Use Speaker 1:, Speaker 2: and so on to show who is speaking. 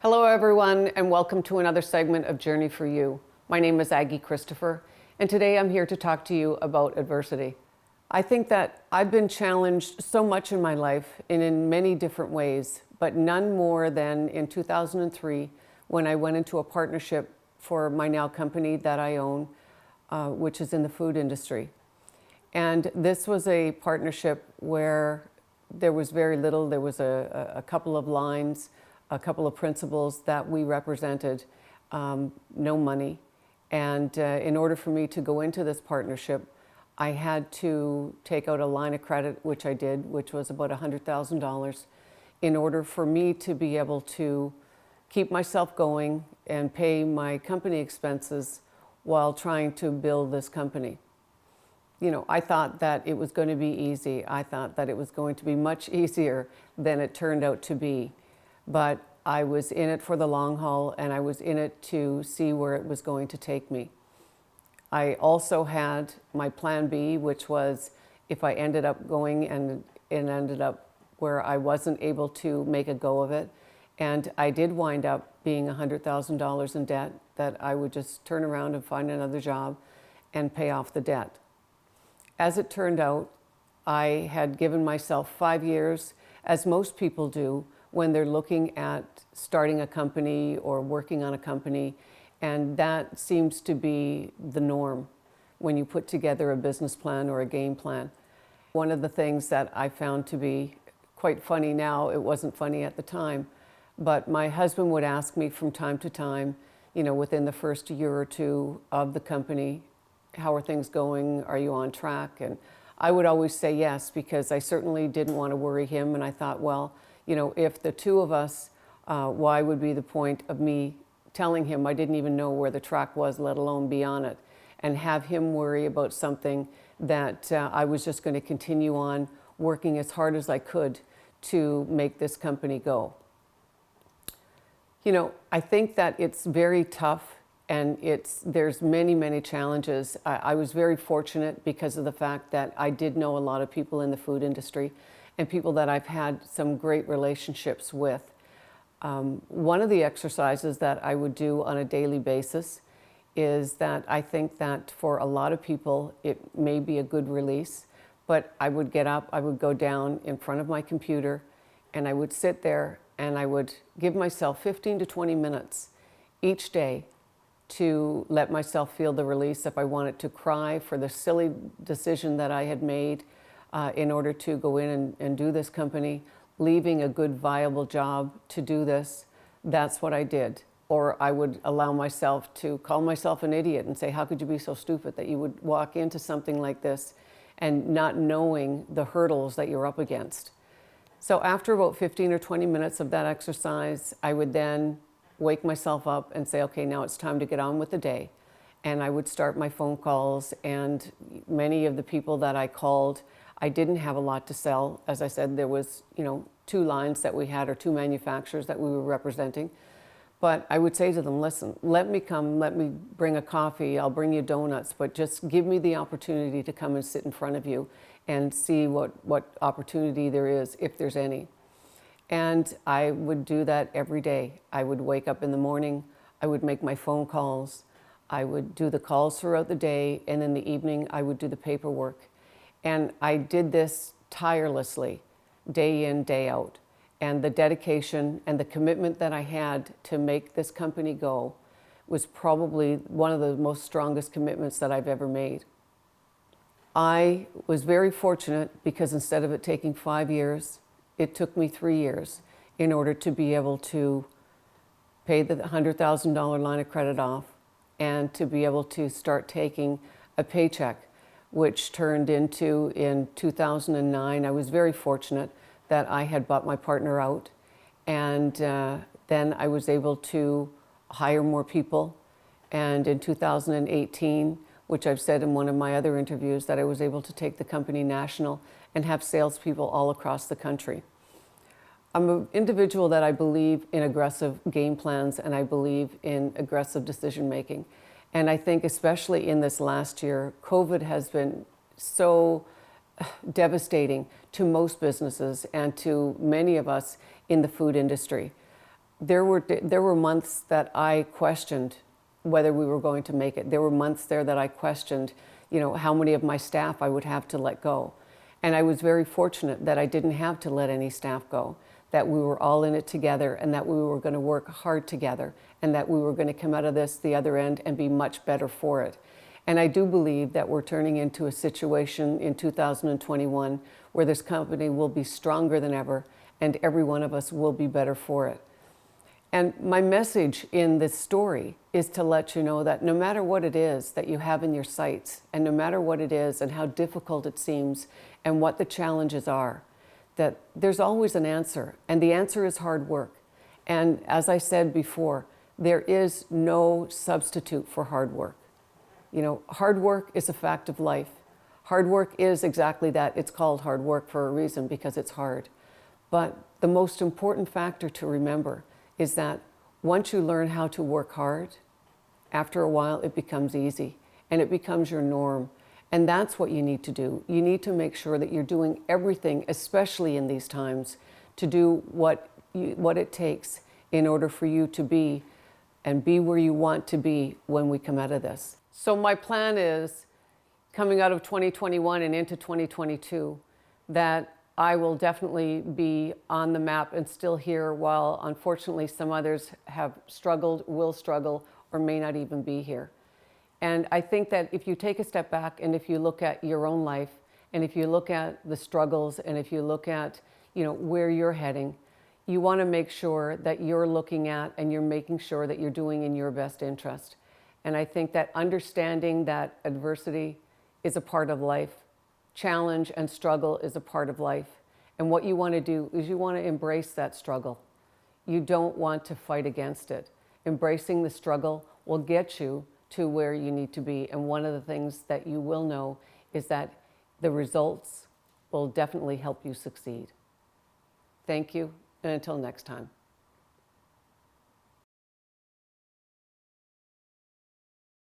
Speaker 1: Hello everyone, and welcome to another segment of Journey for You. My name is Aggie Christopher, and today I'm here to talk to you about adversity. I think that I've been challenged so much in my life and in many different ways, but none more than in 2003 when I went into a partnership for my now company that I own, which is in the food industry. And this was a partnership where there was very little. There was a couple of lines, a couple of principles that we represented, no money. And in order for me to go into this partnership, I had to take out a line of credit, which I did, which was about $100,000, in order for me to be able to keep myself going and pay my company expenses while trying to build this company. You know, I thought that it was going to be easy. I thought that it was going to be much easier than it turned out to be. But I was in it for the long haul, and I was in it to see where it was going to take me. I also had my plan B, which was if I ended up going and it ended up where I wasn't able to make a go of it, and I did wind up being $100,000 in debt, that I would just turn around and find another job and pay off the debt. As it turned out, I had given myself 5 years, as most people do, when they're looking at starting a company or working on a company, and that seems to be the norm when you put together a business plan or a game plan. One of the things that I found to be quite funny now, it wasn't funny at the time, but my husband would ask me from time to time, you know, within the first year or two of the company, how are things going? Are you on track? And I would always say yes, because I certainly didn't want to worry him. And I thought, well, you know, if the two of us, why would be the point of me telling him I didn't even know where the track was, let alone be on it, and have him worry about something that I was just going to continue on working as hard as I could to make this company go. You know, I think that it's very tough, and there's many, many challenges. I was very fortunate because of the fact that I did know a lot of people in the food industry and people that I've had some great relationships with. One of the exercises that I would do on a daily basis is that I think that for a lot of people, it may be a good release, but I would get up, I would go down in front of my computer, and I would sit there and I would give myself 15 to 20 minutes each day to let myself feel the release. If I wanted to cry for the silly decision that I had made in order to go in and do this company, leaving a good viable job to do this, that's what I did. Or I would allow myself to call myself an idiot and say, how could you be so stupid that you would walk into something like this and not knowing the hurdles that you're up against. So after about 15 or 20 minutes of that exercise, I would then wake myself up and say, okay, now it's time to get on with the day. And I would start my phone calls, and many of the people that I called, I didn't have a lot to sell. As I said, there was, you know, 2 lines that we had, or 2 manufacturers that we were representing. But I would say to them, listen, let me come, let me bring a coffee, I'll bring you donuts, but just give me the opportunity to come and sit in front of you and see what opportunity there is, if there's any. And I would do that every day. I would wake up in the morning, I would make my phone calls, I would do the calls throughout the day, and in the evening I would do the paperwork. And I did this tirelessly, day in, day out. And the dedication and the commitment that I had to make this company go was probably one of the most strongest commitments that I've ever made. I was very fortunate because instead of it taking 5 years, it took me 3 years in order to be able to pay the $100,000 line of credit off and to be able to start taking a paycheck, which turned into, in 2009, I was very fortunate that I had bought my partner out, and then I was able to hire more people. And in 2018, which I've said in one of my other interviews, that I was able to take the company national and have salespeople all across the country. I'm an individual that I believe in aggressive game plans, and I believe in aggressive decision making. And I think especially in this last year, COVID has been so devastating to most businesses and to many of us in the food industry. there were months that I questioned whether we were going to make it. There were months there that I questioned, how many of my staff I would have to let go. And I was very fortunate that I didn't have to let any staff go, that we were all in it together, and that we were going to work hard together, and that we were going to come out of this the other end and be much better for it. And I do believe that we're turning into a situation in 2021 where this company will be stronger than ever, and every one of us will be better for it. And my message in this story is to let you know that no matter what it is that you have in your sights, and no matter what it is and how difficult it seems and what the challenges are, that there's always an answer, and the answer is hard work. And as I said before, there is no substitute for hard work. Hard work is a fact of life. Hard work is exactly that. It's called hard work for a reason, because it's hard. But the most important factor to remember is that once you learn how to work hard, after a while it becomes easy and it becomes your norm. And that's what you need to do. You need to make sure that you're doing everything, especially in these times, to do what it takes in order for you to be where you want to be when we come out of this. So my plan is, coming out of 2021 and into 2022, that I will definitely be on the map and still here, while unfortunately some others have struggled, will struggle, or may not even be here. And I think that if you take a step back and if you look at your own life, and if you look at the struggles, and if you look at where you're heading, you want to make sure that you're looking at and you're making sure that you're doing in your best interest. And I think that understanding that adversity is a part of life, challenge and struggle is a part of life. And what you want to do is you want to embrace that struggle. You don't want to fight against it. Embracing the struggle will get you to where you need to be. And one of the things that you will know is that the results will definitely help you succeed. Thank you, and until next time.